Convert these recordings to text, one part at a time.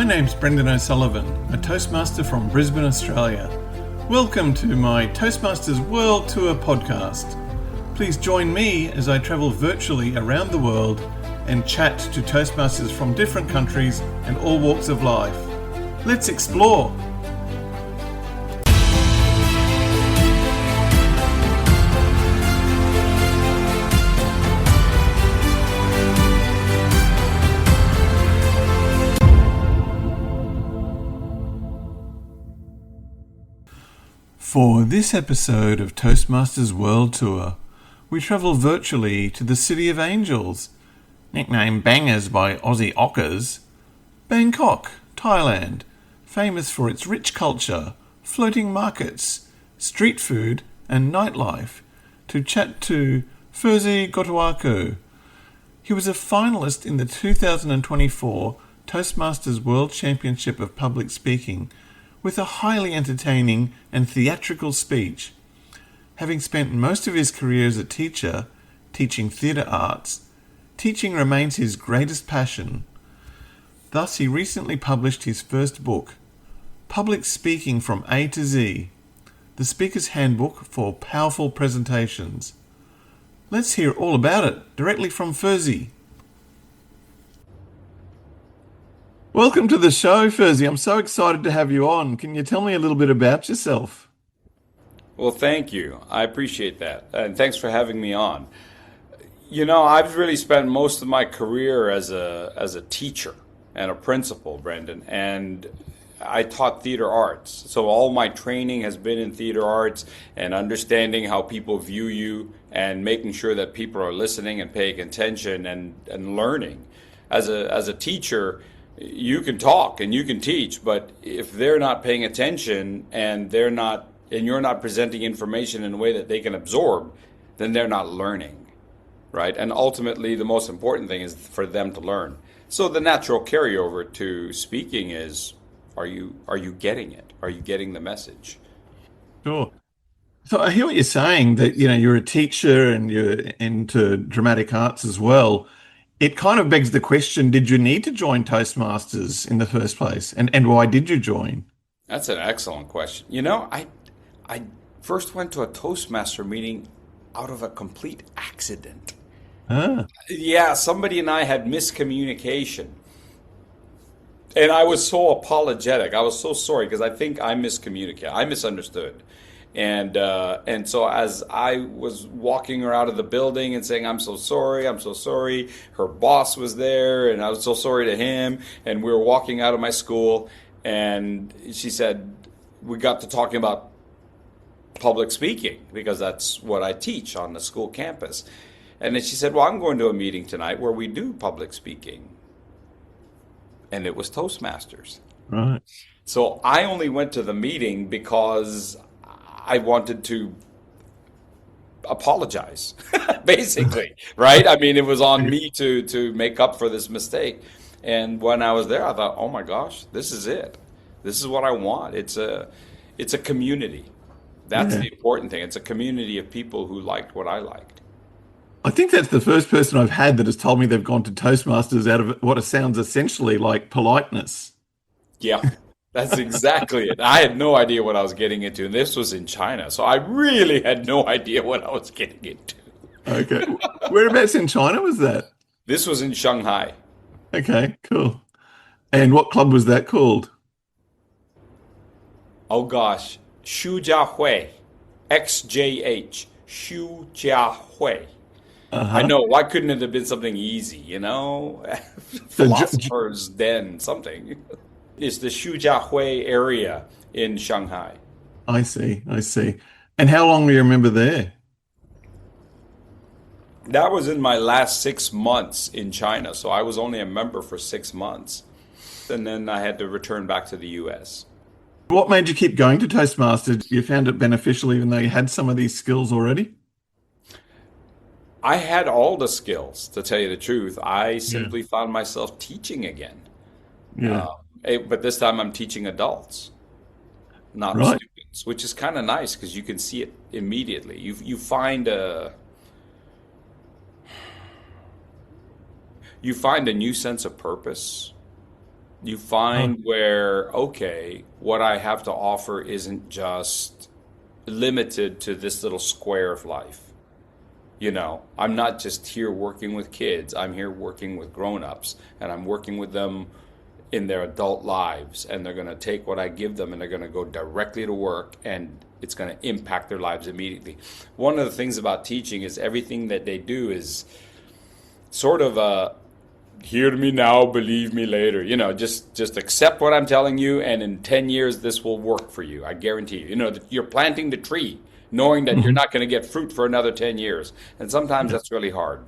name's Brendan O'Sullivan, a Toastmaster from Brisbane, Australia. Welcome to my Toastmasters World Tour podcast. Please join me as I travel virtually around the world and chat to Toastmasters from different countries and all walks of life. Let's explore! For this episode of Toastmasters World Tour, we travel virtually to the City of Angels, nicknamed Bangers by Aussie Ockers, Bangkok, Thailand, famous for its rich culture, floating markets, street food and nightlife, to chat to Fursey Gotuaco. He was a finalist in the 2024 Toastmasters World Championship of Public Speaking with a highly entertaining and theatrical speech. Having spent most of his career as a teacher, teaching theatre arts, teaching remains his greatest passion. Thus, he recently published his first book, Public Speaking from A to Z, the Speaker's Handbook for Powerful Presentations. Let's hear all about it directly from Fursey. Welcome to the show, Fursey. I'm so excited to have you on. Can you tell me a little bit about yourself? Well, thank you. I appreciate that. And thanks for having me on. You know, I've really spent most of my career as a teacher and a principal, Brendan, and I taught theater arts. So all my training has been in theater arts and understanding how people view you and making sure that people are listening and paying attention and learning. As a teacher, you can talk and you can teach, but if they're not paying attention and you're not presenting information in a way that they can absorb, then they're not learning, right? And ultimately, the most important thing is for them to learn. So the natural carryover to speaking is, are you getting it? Are you getting the message? Sure. So I hear what you're saying, that you're a teacher and you're into dramatic arts as well. It kind of begs the question, did you need to join Toastmasters in the first place? And why did you join? That's an excellent question. You know, I first went to a Toastmaster meeting out of a complete accident. Yeah, somebody and I had miscommunication. And I was so apologetic. I was so sorry because I think I miscommunicated. I misunderstood. And so as I was walking her out of the building and saying, I'm so sorry, her boss was there and I was so sorry to him. And we were walking out of my school and she said, we got to talking about public speaking because that's what I teach on the school campus. And then she said, well, I'm going to a meeting tonight where we do public speaking. And it was Toastmasters. Right. So I only went to the meeting because I wanted to apologize, basically, right? I mean, it was on me to make up for this mistake. And when I was there, I thought, oh my gosh, this is it. This is what I want. It's a community. That's the important thing. It's a community of people who liked what I liked. I think that's the first person I've had that has told me they've gone to Toastmasters out of what sounds essentially like politeness. Yeah. That's exactly it. I had no idea what I was getting into. And this was in China, so I really had no idea what I was getting into. Okay. Whereabouts in China was that? This was in Shanghai. Okay, cool. And what club was that called? Oh gosh, Xu Jiahui, XJH, Xu Jiahui. I know, why couldn't it have been something easy, Philosopher's Den, something. It's the Xujiahui area in Shanghai. I see. And how long do you remember there? That was in my last 6 months in China, so I was only a member for 6 months. And then I had to return back to the US. What made you keep going to Toastmasters? You found it beneficial even though you had some of these skills already? I had all the skills, to tell you the truth. I simply found myself teaching again. Yeah. But this time I'm teaching adults, not students, which is kind of nice because you can see it immediately. You find a new sense of purpose You Oh, find where, okay, what I have to offer isn't just limited to this little square of life. You know, I'm not just here working with kids, I'm here working with grown-ups, and I'm working with them in their adult lives, and they're going to take what I give them and they're going to go directly to work, and it's going to impact their lives immediately. One of the things about teaching is everything that they do is sort of a hear me now, believe me later. You know, just accept what I'm telling you, and in 10 years this will work for you. I guarantee you. You know, you're planting the tree knowing that you're mhm. not going to get fruit for another 10 years. And sometimes Yeah, that's really hard.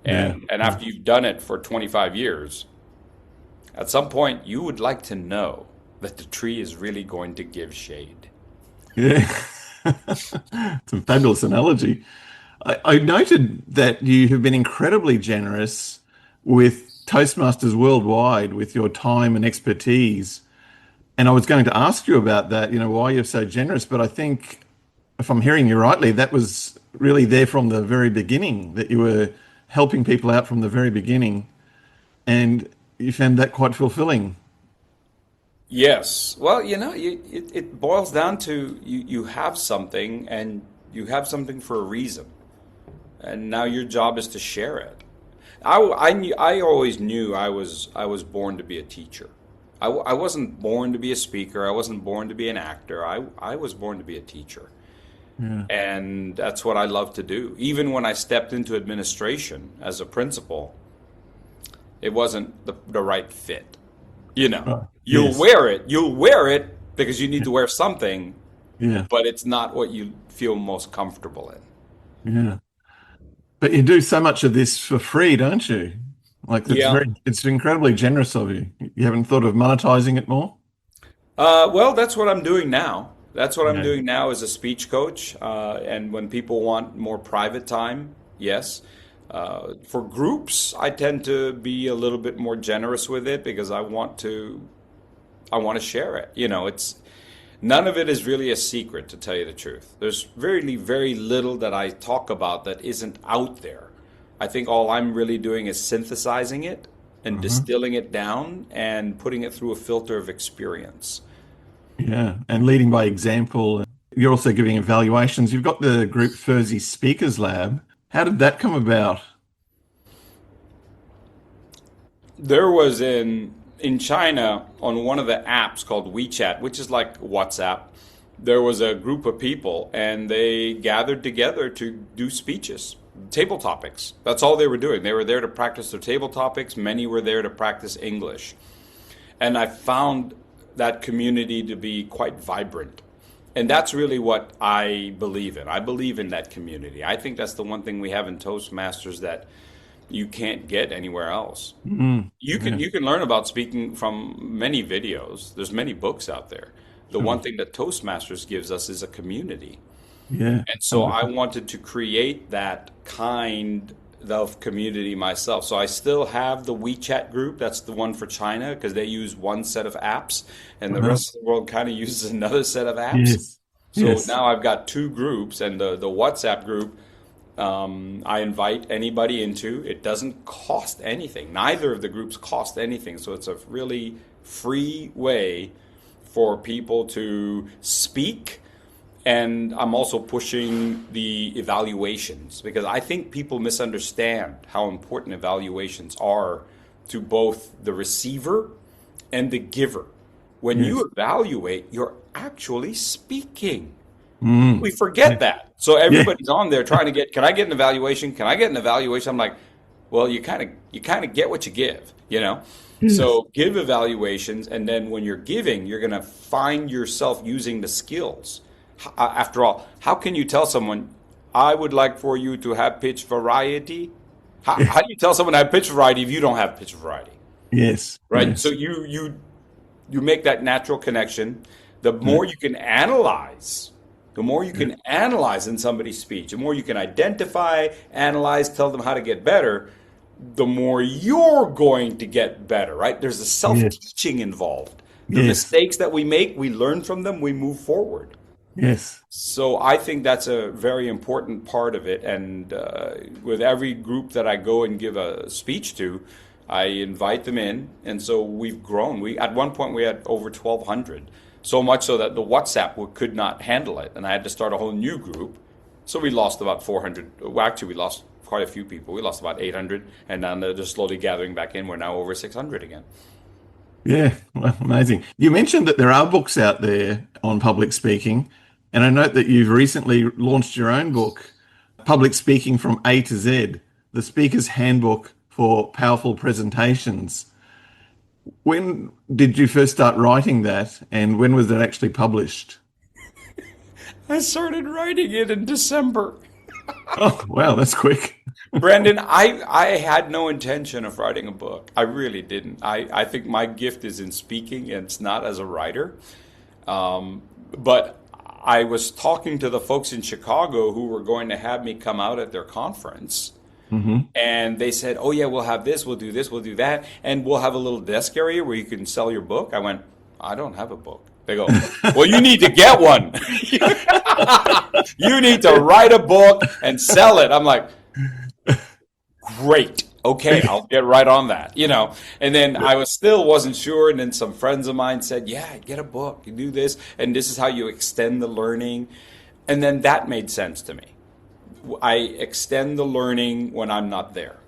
yeah, And yeah. after you've done it for 25 years, at some point you would like to know that the tree is really going to give shade. Yeah. It's a fabulous analogy. I noted that you have been incredibly generous with Toastmasters worldwide with your time and expertise. And I was going to ask you about that, why you're so generous, but I think if I'm hearing you rightly, that was really there from the very beginning, that you were helping people out from the very beginning, and you found that quite fulfilling. Yes. Well, you know, it boils down to you have something and you have something for a reason. And now your job is to share it. I always knew I was born to be a teacher. I wasn't born to be a speaker. I wasn't born to be an actor. I was born to be a teacher. Yeah. And that's what I love to do. Even when I stepped into administration as a principal, it wasn't the right fit. You know, Right. Yes. you'll wear it because you need to wear something, Yeah. but it's not what you feel most comfortable in. Yeah. But you do so much of this for free, don't you? Like Yeah. it's incredibly generous of you. You haven't thought of monetizing it more? Well, that's what I'm doing now. That's what I'm Yeah. doing now as a speech coach. And when people want more private time, yes. For groups, I tend to be a little bit more generous with it because I want to share it. You know, it's none of it is really a secret, to tell you the truth. There's very little that I talk about that isn't out there. I think all I'm really doing is synthesizing it and Uh-huh. distilling it down and putting it through a filter of experience. Yeah. And leading by example. You're also giving evaluations. You've got the group Fursey Speakers Lab. How did that come about? There was in China on one of the apps called WeChat, which is like WhatsApp. There was a group of people and they gathered together to do speeches, table topics. That's all they were doing. They were there to practice their table topics. Many were there to practice English. And I found that community to be quite vibrant. And that's really what I believe in. I believe in that community. I think that's the one thing we have in Toastmasters that you can't get anywhere else. Mm, You can yeah, you can learn about speaking from many videos. There's many books out there. The one sure. thing that Toastmasters gives us is a community. Yeah. And so I 100%. wanted to create that kind of community myself. So I still have the WeChat group. That's the one for China because they use one set of apps and the Uh-huh. rest of the world kind of uses another set of apps. Yes. So Yes. now I've got two groups and the WhatsApp group I invite anybody into. It doesn't cost anything. Neither of the groups cost anything. So it's a really free way for people to speak. And I'm also pushing the evaluations because I think people misunderstand how important evaluations are to both the receiver and the giver. When Yes. you evaluate, you're actually speaking. Mm. We forget that. So Yeah. everybody's on there trying to get, can I get an evaluation? Can I get an evaluation? I'm like, well, you kind of get what you give, you know? Yes. So give evaluations, and then when you're giving, you're going to find yourself using the skills. After all, how can you tell someone, I would like for you to have pitch variety? How do you tell someone to have pitch variety if you don't have pitch variety? Yes. Right? So Yes. you make that natural connection. The Yeah. more you can analyze, the more you can analyze in somebody's speech, the more you can identify, analyze, tell them how to get better, the more you're going to get better, right? There's a Yes. self-teaching involved. The Yes. mistakes that we make, we learn from them, we move forward. Yes. So I think that's a very important part of it. And with every group that I go and give a speech to, I invite them in, and so we've grown. We at one point we had over 1,200, so much so that the WhatsApp could not handle it, and I had to start a whole new group. So we lost about 400. Well, actually, we lost quite a few people. We lost about 800, and now they're just slowly gathering back in. We're now over 600 again. Yeah, well, amazing. You mentioned that there are books out there on public speaking, and I note that you've recently launched your own book, Public Speaking from A to Z, the Speaker's Handbook for Powerful Presentations. When did you first start writing that, and when was it actually published? I started writing it in December. Oh, wow, that's quick. Brandon, I had no intention of writing a book. I really didn't. I think my gift is in speaking, and it's not as a writer. But I was talking to the folks in Chicago who were going to have me come out at their conference. And they said, oh, yeah, we'll have this, we'll do that. And we'll have a little desk area where you can sell your book. I went, I don't have a book. They go, well, you need to get one. You need to write a book and sell it. I'm like, great. Okay, I'll get right on that, And then I wasn't sure. And then some friends of mine said, yeah, get a book, you do this. And this is how you extend the learning. And then that made sense to me. I extend the learning when I'm not there.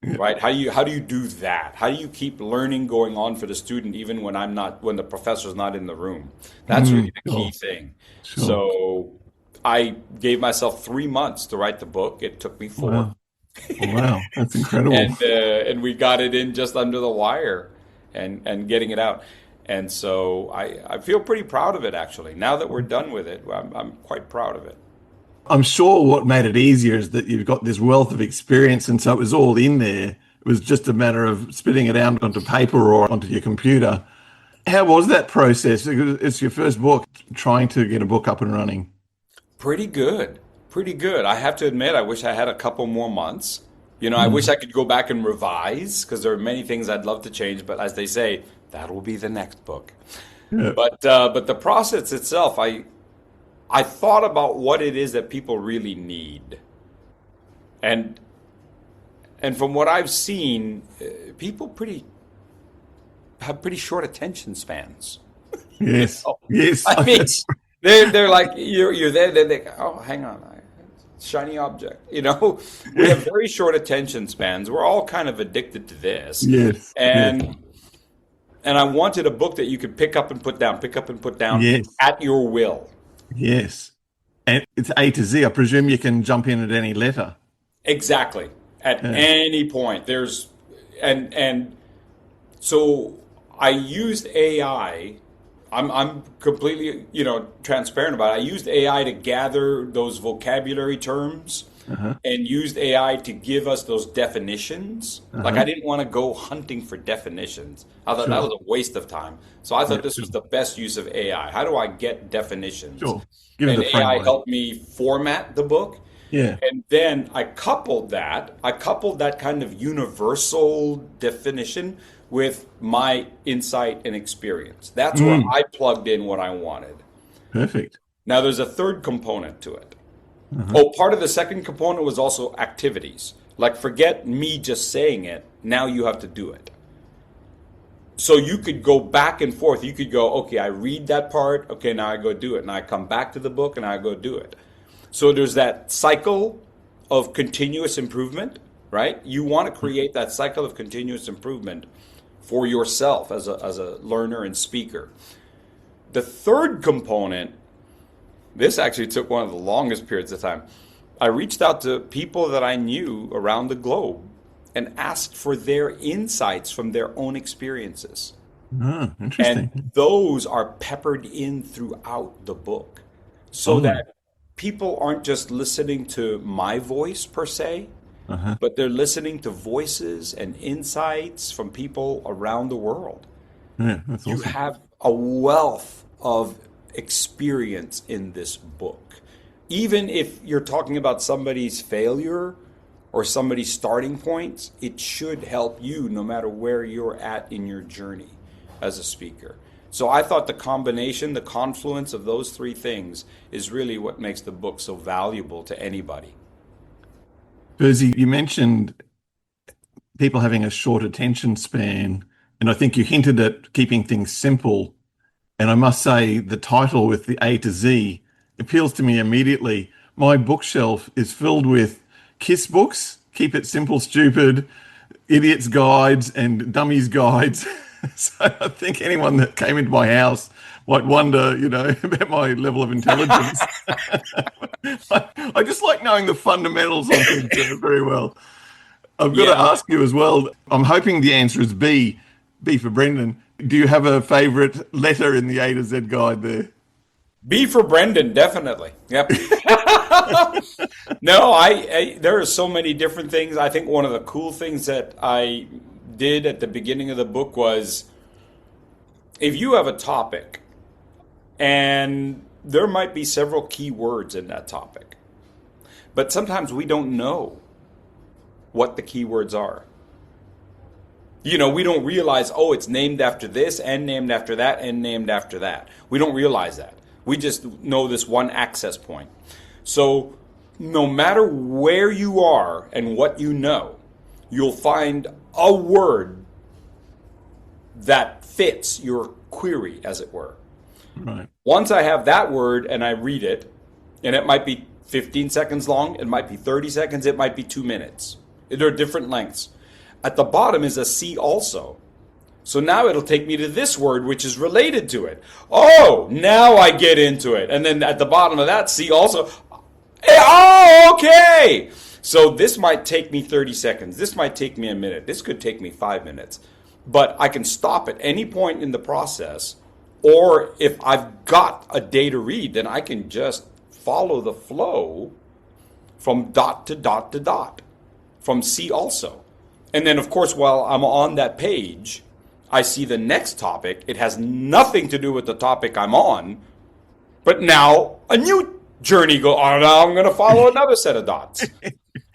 Right? How do you do that? How do you keep learning going on for the student even when the professor's not in the room? That's really the key thing. Sure. So I gave myself 3 months to write the book. It took me 4. Wow. Wow, that's incredible. And we got it in just under the wire and getting it out. And so I feel pretty proud of it, actually. Now that we're done with it, I'm quite proud of it. I'm sure what made it easier is that you've got this wealth of experience, and so it was all in there. It was just a matter of spitting it out onto paper or onto your computer. How was that process? It's your first book, trying to get a book up and running. Pretty good. Pretty good. I have to admit, I wish I had a couple more months. I wish I could go back and revise because there are many things I'd love to change. But as they say, that will be the next book. Yeah. But the process itself, I thought about what it is that people really need. And from what I've seen, people have pretty short attention spans. Yes. Yes. I mean, they're like you're there. They oh, hang on, shiny object. We have very short attention spans. We're all kind of addicted to this. Yes. And I wanted a book that you could pick up and put down Yes. at your will. Yes. And it's A to Z. I presume you can jump in at any letter. Exactly. At any point. And so I used AI. I'm completely, transparent about it. I used AI to gather those vocabulary terms and used AI to give us those definitions. Like I didn't want to go hunting for definitions. I thought that was a waste of time. So I thought this was the best use of AI. How do I get definitions? Sure. Give it And the AI framework. helped me format the book. Yeah. And then I coupled that kind of universal definition with my insight and experience. That's where I plugged in what I wanted. Perfect. Now there's a third component to it. Oh, part of the second component was also activities. Like forget me just saying it. Now you have to do it. So you could go back and forth. You could go, okay, I read that part. Okay, now I go do it. And I come back to the book and I go do it. So there's that cycle of continuous improvement, right? You want to create that cycle of continuous improvement for yourself as a learner and speaker. The third component, this actually took one of the longest periods of time. I reached out to people that I knew around the globe and asked for their insights from their own experiences. Oh, interesting. And those are peppered in throughout the book so that people aren't just listening to my voice per se, but they're listening to voices and insights from people around the world. Yeah, that's You awesome. have a wealth of experience in this book. Even if you're talking about somebody's failure or somebody's starting points, it should help you no matter where you're at in your journey as a speaker. So I thought the combination, the confluence of those three things is really what makes the book so valuable to anybody. Fursey, you mentioned people having a short attention span, and I think you hinted at keeping things simple. And I must say, the title with the A to Z appeals to me immediately. My bookshelf is filled with KISS books, Keep It Simple, Stupid, Idiot's Guides, and Dummies Guides. So I think anyone that came into my house might wonder, about my level of intelligence. I just like knowing the fundamentals of things very well. I've got to ask you as well. I'm hoping the answer is B. B for Brendan. Do you have a favorite letter in the A to Z guide there? B for Brendan, definitely. Yep. No, there are so many different things. I think one of the cool things that I did at the beginning of the book was, if you have a topic and there might be several key words in that topic, but sometimes we don't know what the keywords are. We don't realize, it's named after this and named after that and named after that. We don't realize that. We just know this one access point. So no matter where you are and what you know, you'll find a word that fits your query, as it were. Right. Once I have that word and I read it, and it might be 15 seconds long, it might be 30 seconds, it might be 2 minutes. There are different lengths. At the bottom is a see also. So now it'll take me to this word, which is related to it. Oh, now I get into it. And then at the bottom of that, see also. Oh, okay. So this might take me 30 seconds. This might take me a minute. This could take me 5 minutes. But I can stop at any point in the process. Or if I've got a day to read, then I can just follow the flow from dot to dot to dot, from see also. And then, of course, while I'm on that page, I see the next topic. It has nothing to do with the topic I'm on, but now a new journey goes on. Now I'm going to follow another set of dots,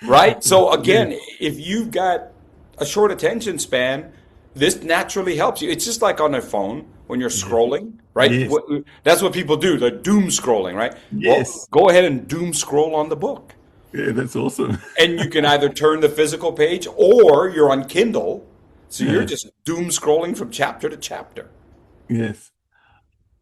right? So again, if you've got a short attention span, this naturally helps you. It's just like on a phone when you're scrolling, right? Yes. That's what people do. They're doom scrolling, right? Yes. Well, go ahead and doom scroll on the book. Yeah, that's awesome. And you can either turn the physical page or you're on Kindle. So you're just doom scrolling from chapter to chapter. Yes.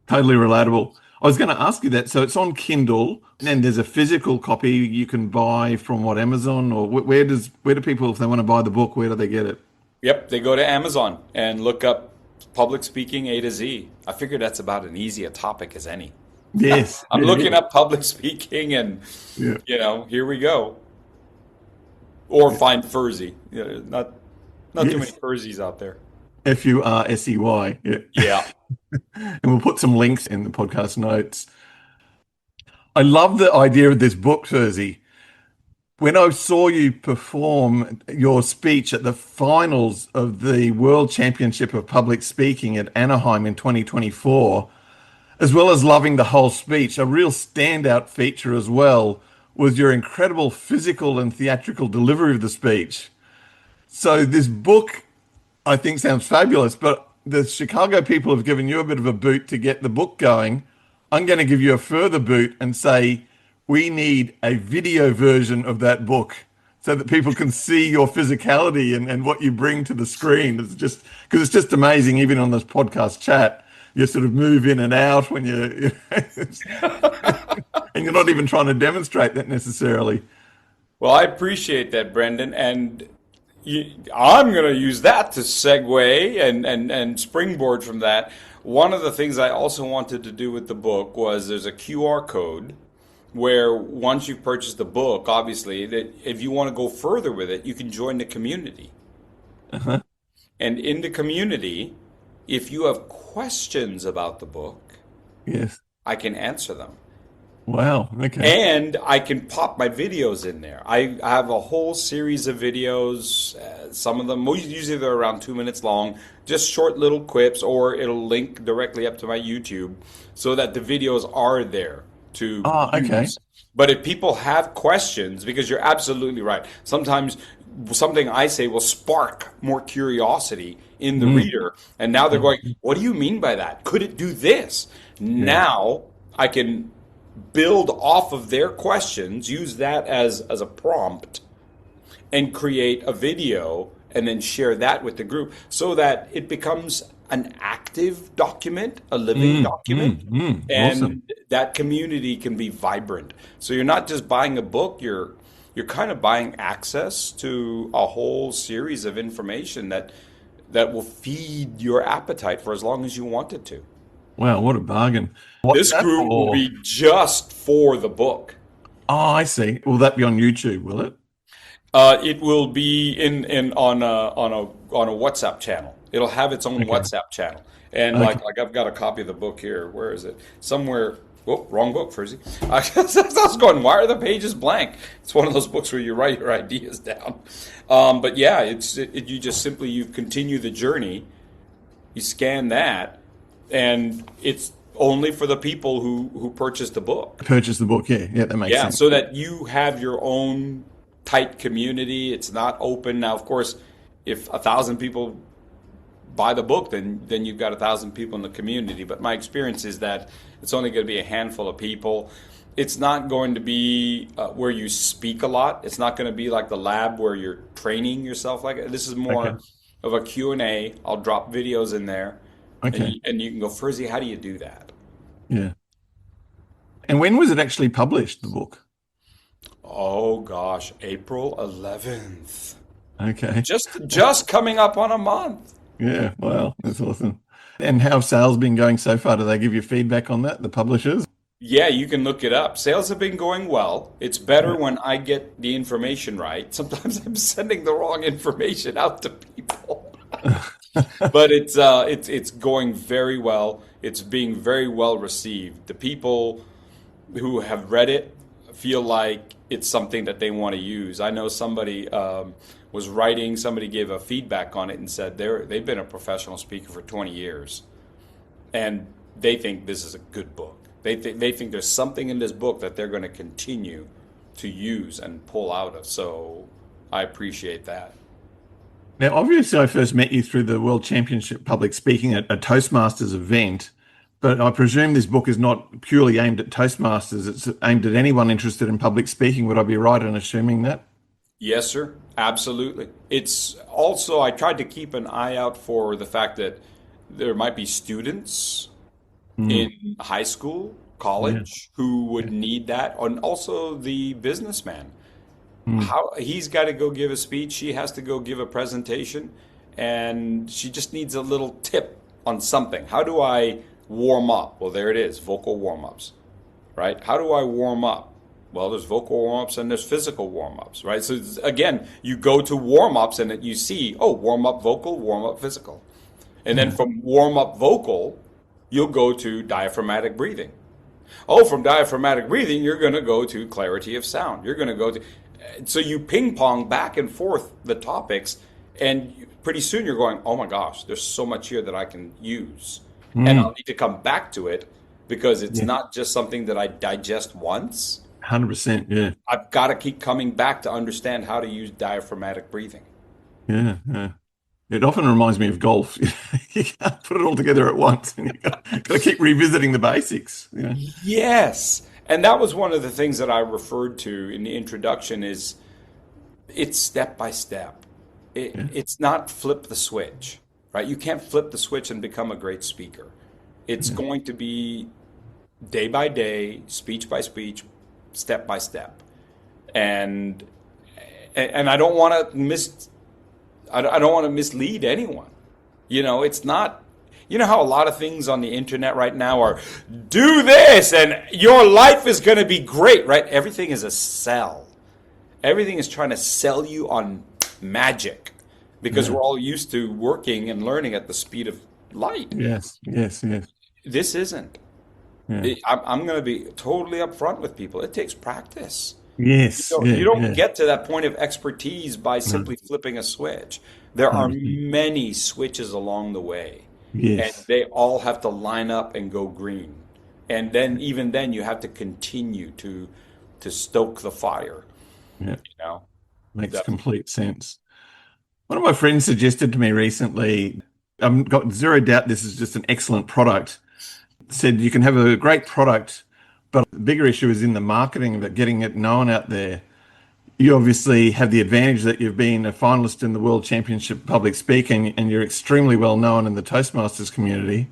Totally relatable. I was going to ask you that. So it's on Kindle, and then there's a physical copy you can buy from Amazon, or where do people, if they want to buy the book, where do they get it? Yep, they go to Amazon and look up public speaking A to Z. I figure that's about as easy a topic as any. Yes. I'm looking up public speaking and, here we go. Or find Fursey. Not too many Fursies out there. Fursey. Yeah. And we'll put some links in the podcast notes. I love the idea of this book, Fursey. When I saw you perform your speech at the finals of the World Championship of Public Speaking at Anaheim in 2024, as well as loving the whole speech, a real standout feature as well was your incredible physical and theatrical delivery of the speech. So this book, I think, sounds fabulous, but the Chicago people have given you a bit of a boot to get the book going. I'm going to give you a further boot and say, we need a video version of that book so that people can see your physicality and what you bring to the screen. It's just because it's just amazing, even on this podcast chat, you sort of move in and out when you and you're not even trying to demonstrate that necessarily. Well, I appreciate that, Brendan. And I'm going to use that to segue and springboard from that. One of the things I also wanted to do with the book was there's a QR code where once you've purchased the book, obviously, that if you want to go further with it, you can join the community. Uh-huh. And in the community, if you have questions about the book, Yes. I can answer them. Wow. Okay. And I can pop my videos in there. I have a whole series of videos. Some of them, usually they're around 2 minutes long, just short little clips, or it'll link directly up to my YouTube so that the videos are there to okay. use. But if people have questions, because you're absolutely right, sometimes something I say will spark more curiosity in the reader. And now they're going, what do you mean by that? Could it do this? Now I can build off of their questions, use that as a prompt, and create a video and then share that with the group so that it becomes an active document, a living document, Awesome. and that community can be vibrant. So you're not just buying a book, you're kind of buying access to a whole series of information that will feed your appetite for as long as you want it to. Wow, what a bargain. What's This that group will for? be just for the book. Oh, I see. Will that be on YouTube, will it? It will be in on a WhatsApp channel. It'll have its own Okay. WhatsApp channel, and Okay. like I've got a copy of the book here. Where is it? Somewhere. Oh, wrong book, Fursey. I was going. Why are the pages blank? It's one of those books where you write your ideas down. But yeah, you just simply you continue the journey. You scan that, and it's only for the people who purchased the book. Purchase the book. Yeah. Yeah, that makes Yeah, sense. so that you have your own tight community. It's not open. Now, of course, if 1,000 people buy the book, then you've got 1,000 people in the community. But my experience is that it's only going to be a handful of people. It's not going to be where you speak a lot. It's not going to be like the lab where you're training yourself. Like this is Okay. more of a Q and A. I'll drop videos in there, Okay. and you can go, Fursey, how do you do that? Yeah. And when was it actually published, the book? Oh gosh, April 11th. Okay. Just coming up on a month. Yeah. Wow. That's awesome. And how have sales been going so far? Do they give you feedback on that, the publishers? Yeah, you can look it up. Sales have been going well. It's better Yeah. when I get the information right. Sometimes I'm sending the wrong information out to people. But it's going very well. It's being very well received. The people who have read it feel like it's something that they want to use. I know somebody was writing, somebody gave a feedback on it and said they've been a professional speaker for 20 years and they think this is a good book. They think there's something in this book that they're going to continue to use and pull out of. So I appreciate that. Now, obviously, I first met you through the World Championship Public Speaking at a Toastmasters event, but I presume this book is not purely aimed at Toastmasters. It's aimed at anyone interested in public speaking. Would I be right in assuming that? Yes, sir. Absolutely. It's also, I tried to keep an eye out for the fact that there might be students Mm, in high school, yeah. college, who Yeah. would need that, and also the businessman. Mm, How he's got to go give a speech, she has to go give a presentation, and she just needs a little tip on something. How do I warm up? Well, there it is, vocal warm-ups, right? How do I warm up? Well, there's vocal warm-ups and there's physical warm-ups, right? So again, you go to warm-ups and you see, oh, warm-up vocal, warm-up physical. And then yeah. from warm-up vocal, you'll go to diaphragmatic breathing. Oh, from diaphragmatic breathing, you're going to go to clarity of sound. You're going to go to, so you ping pong back and forth the topics, and pretty soon you're going, oh my gosh, there's so much here that I can use. And I'll Mm, need to come back to it because it's yeah. not just something that I digest once. 100%. Yeah. I've got to keep coming back to understand how to use diaphragmatic breathing. Yeah. Yeah. It often reminds me of golf. You can't put it all together at once, and got to keep revisiting the basics. Yeah. Yes. And that was one of the things that I referred to in the introduction is it's step by step. Yeah. It's not flip the switch, right? You can't flip the switch and become a great speaker. It's Yeah. going to be day by day, speech by speech, step by step. And and I don't want to I don't want to mislead anyone. You know, it's not, you know how a lot of things on the internet right now are do this and your life is going to be great, right? Everything is a sell. Everything is trying to sell you on magic because Yeah. we're all used to working and learning at the speed of light. Yes. Yes. Yes. This isn't. Yeah. I'm going to be totally upfront with people. It takes practice. Yes. You Yeah. don't Yeah. get to that point of expertise by No. simply flipping a switch. There are 100%. many switches along the way, and Yes. they all have to line up and go green. And then, even then, you have to continue to stoke the fire. Yeah. You know, Makes that, complete sense. One of my friends suggested to me recently, I've got zero doubt this is just an excellent product. Said you can have a great product, but the bigger issue is in the marketing of it, getting it known out there. you obviously have the advantage that you've been a finalist in the World Championship Public Speaking and you're extremely well known in the Toastmasters community.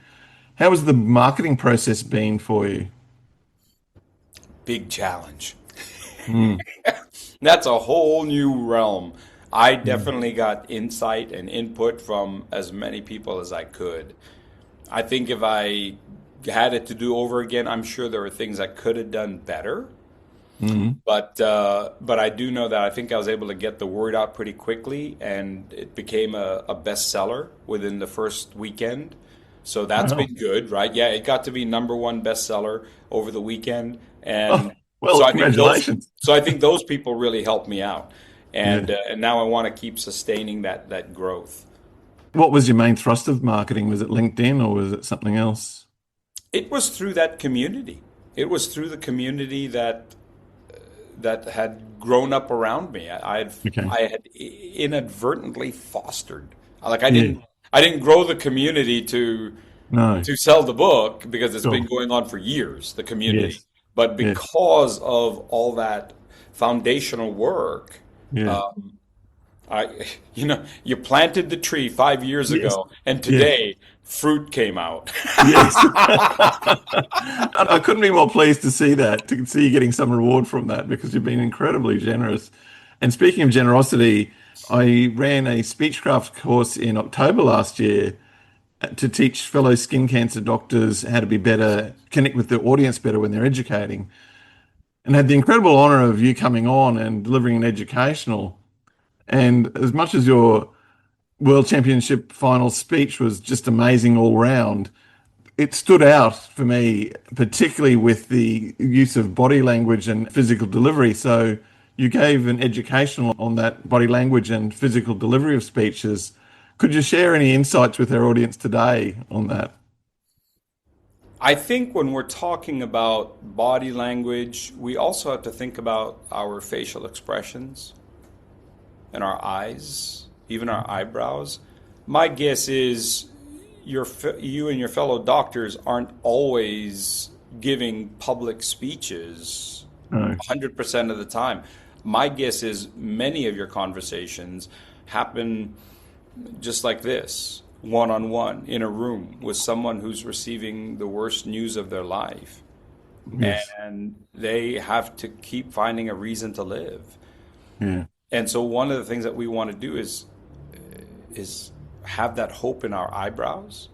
How has the marketing process been for you? Big challenge. Mm, That's a whole new realm. I mm. definitely got insight and input from as many people as I could. I think if I had it to do over again, I'm sure there were things I could have done better. Mm. But I do know that I think I was able to get the word out pretty quickly, and it became a bestseller within the first weekend. So that's Wow. been good, right? Yeah, it got to be number one bestseller over the weekend, Oh, and well, so I think those congratulations. so I think those people really helped me out, Yeah. and now I want to keep sustaining that growth. What was your main thrust of marketing? Was it LinkedIn or was it something else? It was through that community. It was through the community that had grown up around me. Okay. I had inadvertently fostered. Like Yeah. I didn't grow the community No. to sell the book because it's been Sure. going on for years, the community. Yes. But Yes. because of all that foundational work, Yeah. um, you planted the tree 5 years Yes. ago, and Yes. today fruit came out. Yes. I couldn't be more pleased to see that, to see you getting some reward from that because you've been incredibly generous. And speaking of generosity, I ran a speechcraft course in October last year to teach fellow skin cancer doctors how to be better, connect with the audience better when they're educating, and had the incredible honor of you coming on and delivering an educational. And as much as your World Championship final speech was just amazing all round, it stood out for me, particularly with the use of body language and physical delivery. So you gave an educational on that body language and physical delivery of speeches. Could you share any insights with our audience today on that? I think when we're talking about body language, we also have to think about our facial expressions and our eyes, even our eyebrows. My guess is you and your fellow doctors aren't always giving public speeches No. 100% of the time. My guess is many of your conversations happen just like this, one on one, in a room with someone who's receiving the worst news of their life. Yes. And they have to keep finding a reason to live. Yeah. And so one of the things that we want to do is have that hope in our eyebrows,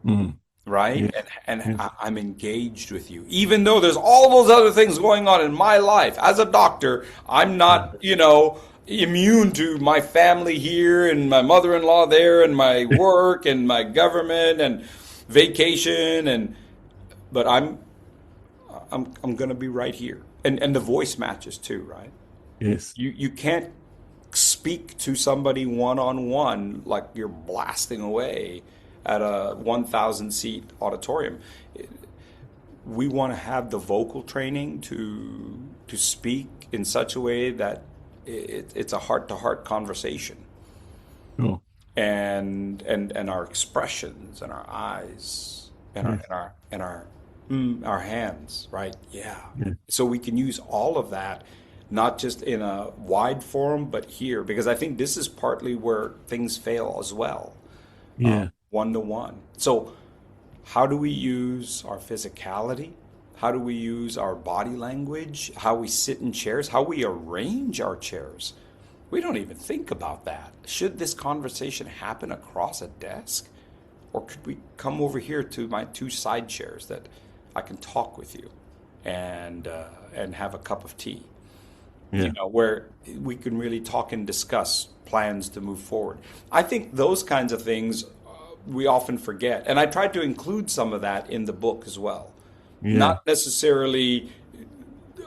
Mm. right? Yes. And Yes. I'm engaged with you, even though there's all those other things going on in my life. As a doctor, I'm not, immune to my family here and my mother-in-law there and my work and my government and vacation but I'm going to be right here. And the voice matches too, right? Yes. You can't speak to somebody one on one like you're blasting away at a 1,000 seat auditorium. We want to have the vocal training to speak in such a way that it's a heart to heart conversation, Sure. and our expressions and our eyes and Yes. our hands, right? Yeah. Yeah. So we can use all of that, not just in a wide forum, but here, because I think this is partly where things fail as well, Yeah. one to one. So how do we use our physicality? How do we use our body language? How we sit in chairs? How we arrange our chairs? We don't even think about that. Should this conversation happen across a desk? Or could we come over here to my two side chairs that I can talk with you and have a cup of tea? Yeah. Where we can really talk and discuss plans to move forward. I think those kinds of things we often forget. And I tried to include some of that in the book as well. Yeah. Not necessarily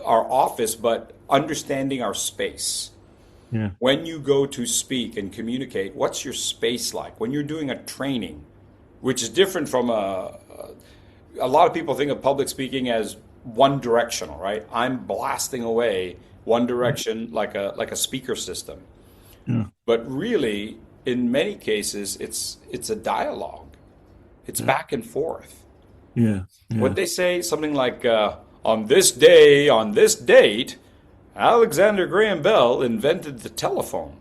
our office, but understanding our space. Yeah. When you go to speak and communicate, what's your space like? When you're doing a training, which is different from a lot of people think of public speaking as one directional, right? I'm blasting away one direction like a speaker system. Yeah. But really, in many cases, it's a dialogue. It's back and forth. Yeah. What Yeah. they say, something like on this day, on this date, Alexander Graham Bell invented the telephone.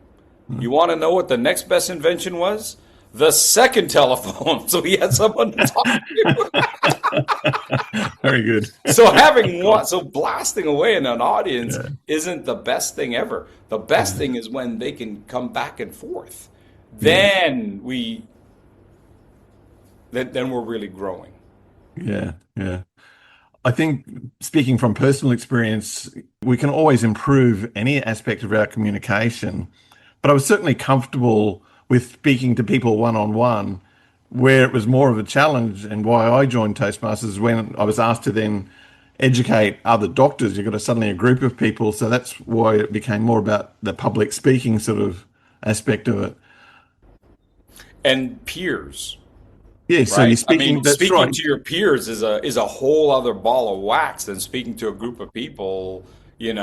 You want to know what the next best invention was? The second telephone. So he had someone to talk to. Very good. So Cool. so blasting away in an audience Yeah. isn't the best thing ever. The best Yeah. thing is when they can come back and forth. Yes. Then we're really growing. Yeah. Yeah. I think speaking from personal experience, we can always improve any aspect of our communication. But I was certainly comfortable with speaking to people one on one, where it was more of a challenge. And why I joined Toastmasters when I was asked to then educate other doctors. You've got suddenly a group of people. So that's why it became more about the public speaking sort of aspect of it. And peers, Yeah. So you're right? I speaking, mean, that's speaking right. to your peers is a whole other ball of wax than speaking to a group of people, in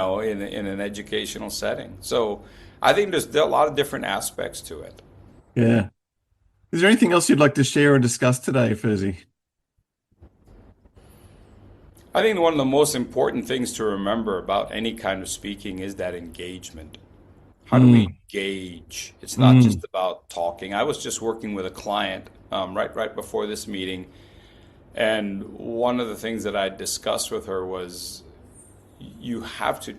an educational setting. So I think there are a lot of different aspects to it. Yeah. Is there anything else you'd like to share or discuss today, Fursey? I think one of the most important things to remember about any kind of speaking is that engagement. How do we Mm, engage? It's not mm, just about talking. I was just working with a client right before this meeting, and one of the things that I discussed with her was you have to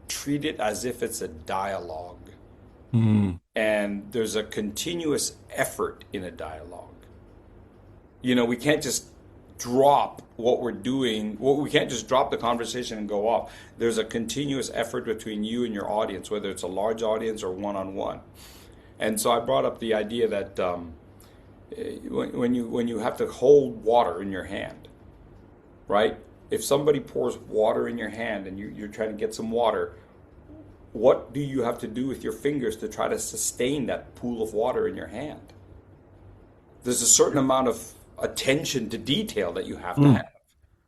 treat it as if it's a dialogue, mm, and there's a continuous effort in a dialogue. We can't just drop what we're doing. Well, we can't just drop the conversation and go off. There's a continuous effort between you and your audience, whether it's a large audience or one on one. And so I brought up the idea that when you have to hold water in your hand, right? If somebody pours water in your hand and you're trying to get some water, what do you have to do with your fingers to try to sustain that pool of water in your hand? There's a certain amount of attention to detail that you have to mm, have.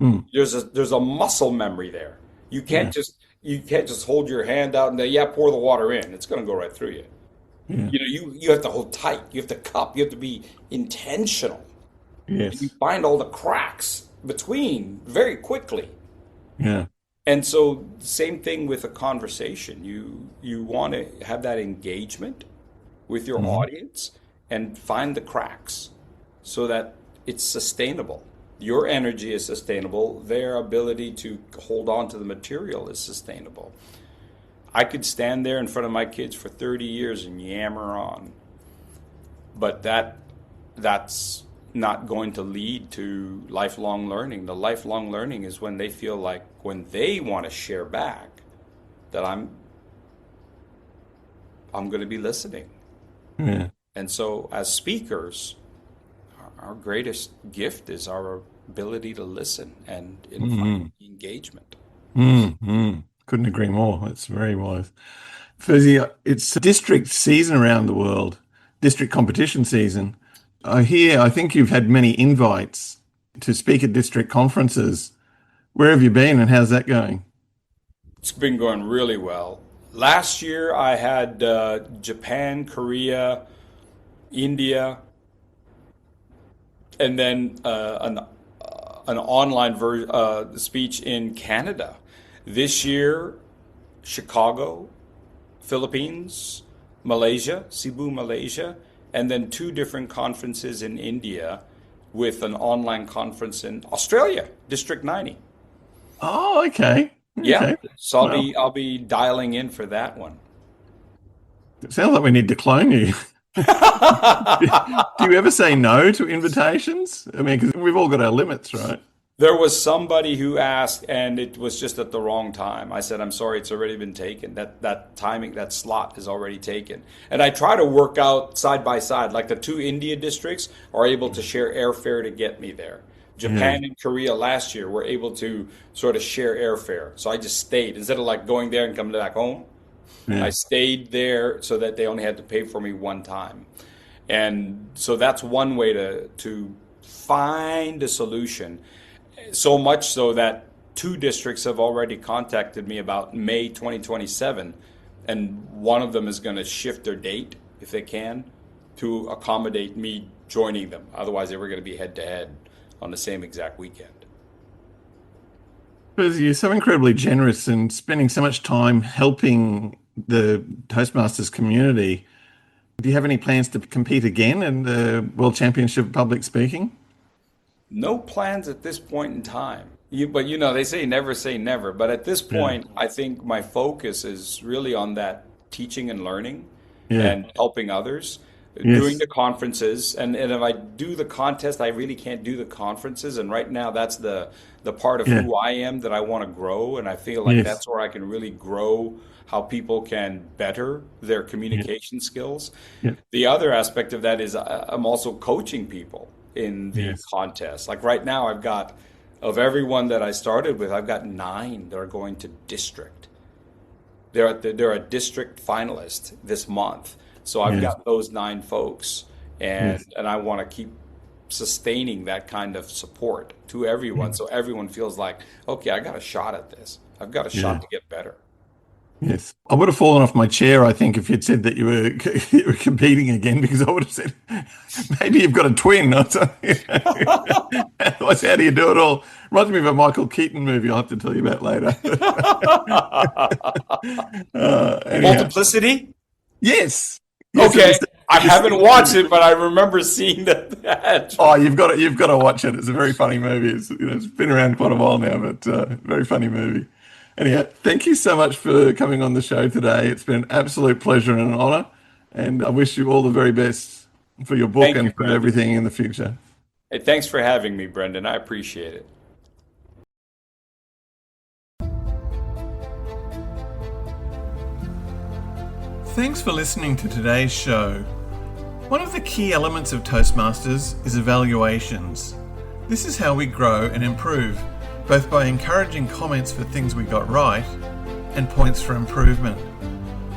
mm. There's a muscle memory there. You can't Yeah, just you can't just hold your hand out and yeah, pour the water in. It's going to go right through you. yeah, You have to hold tight. You have to cup. You have to be intentional. And you yes, find all the cracks between very quickly. yeah. And so same thing with a conversation. You want to have that engagement with your Hmm. audience and find the cracks so that it's sustainable. Your energy is sustainable. Their ability to hold on to the material is sustainable. I could stand there in front of my kids for 30 years and yammer on, but that's not going to lead to lifelong learning. The lifelong learning is when they feel like when they want to share back that I'm going to be listening. Yeah. And so as speakers, our greatest gift is our ability to listen and invite Mm, engagement. Couldn't agree more. That's very wise. Fuzzy, it's district season around the world, district competition season. I think you've had many invites to speak at district conferences. Where have you been and how's that going? It's been going really well. Last year I had Japan, Korea, India, and then an online speech in Canada. This year, Chicago, Philippines, Malaysia, Cebu, Malaysia, and then two different conferences in India with an online conference in Australia, District 90. Oh, okay. Yeah, Okay. so Well, I'll be dialing in for that one. it sounds like we need to clone you. Do you ever say no to invitations? I mean, because we've all got our limits, right? There was somebody who asked, and it was just at the wrong time. I said, "I'm sorry, it's already been taken. That timing, that slot is already taken." And I try to work out side by side, like the two India districts are able to share airfare to get me there. Yeah. Japan and Korea last year were able to sort of share airfare, so I just stayed instead of like going there and coming back home. I Yeah. stayed there so that they only had to pay for me one time. And so that's one way to find a solution. So much so that two districts have already contacted me about May 2027, and one of them is going to shift their date if they can to accommodate me joining them. Otherwise, they were going to be head to head on the same exact weekend. Because you're so incredibly generous and spending so much time helping the Toastmasters community. Do you have any plans to compete again in the World Championship of Public Speaking? No plans at this point in time. But they say never. But at this Yeah. point, I think my focus is really on that teaching and learning Yeah. and helping others, doing Yes. the conferences. And if I do the contest, I really can't do the conferences. And right now, that's the part of Yeah. who I am that I want to grow. And I feel like Yes. that's where I can really grow how people can better their Yeah. communication skills. Yeah. The other aspect of that is I'm also coaching people in the Yes. contest. Like right now, of everyone that I started with, I've got 9 that are going to district. They're a district finalist this month. So I've Yes. got those 9 folks, and Yes. and I want to keep sustaining that kind of support to everyone, so everyone feels like, okay, I got a shot at this. I've got a Yeah. shot to get better. Yes. I would have fallen off my chair, I think, if you'd said that you were, you were competing again, because I would have said, maybe you've got a twin or something. Otherwise, how do you do it all? Reminds me of a Michael Keaton movie I'll have to tell you about later. Anyhow, Multiplicity? yes. Yes, it Okay, is the I haven't watched movie. it, but I remember seeing that. Oh, you've got to watch it. It's a very funny movie. It's been around quite a while now, but very funny movie. Anyhow, thank you so much for coming on the show today. It's been an absolute pleasure and an honor, and I wish you all the very best for your book Thank you, and for Brendan. everything in the future. Hey, thanks for having me, Brendan. I appreciate it. Thanks for listening to today's show. One of the key elements of Toastmasters is evaluations. This is how we grow and improve, both by encouraging comments for things we got right and points for improvement.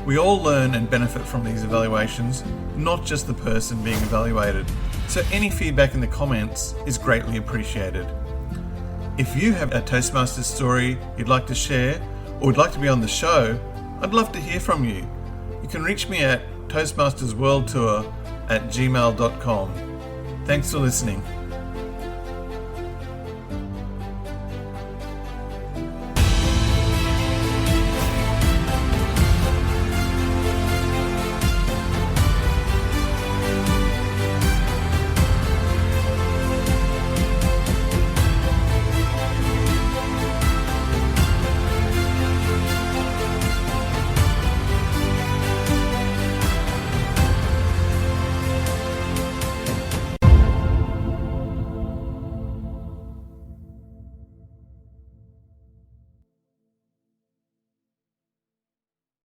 We all learn and benefit from these evaluations, not just the person being evaluated. So any feedback in the comments is greatly appreciated. If you have a Toastmasters story you'd like to share or would like to be on the show, I'd love to hear from you. You can reach me at toastmastersworldtour@gmail.com. Thanks for listening.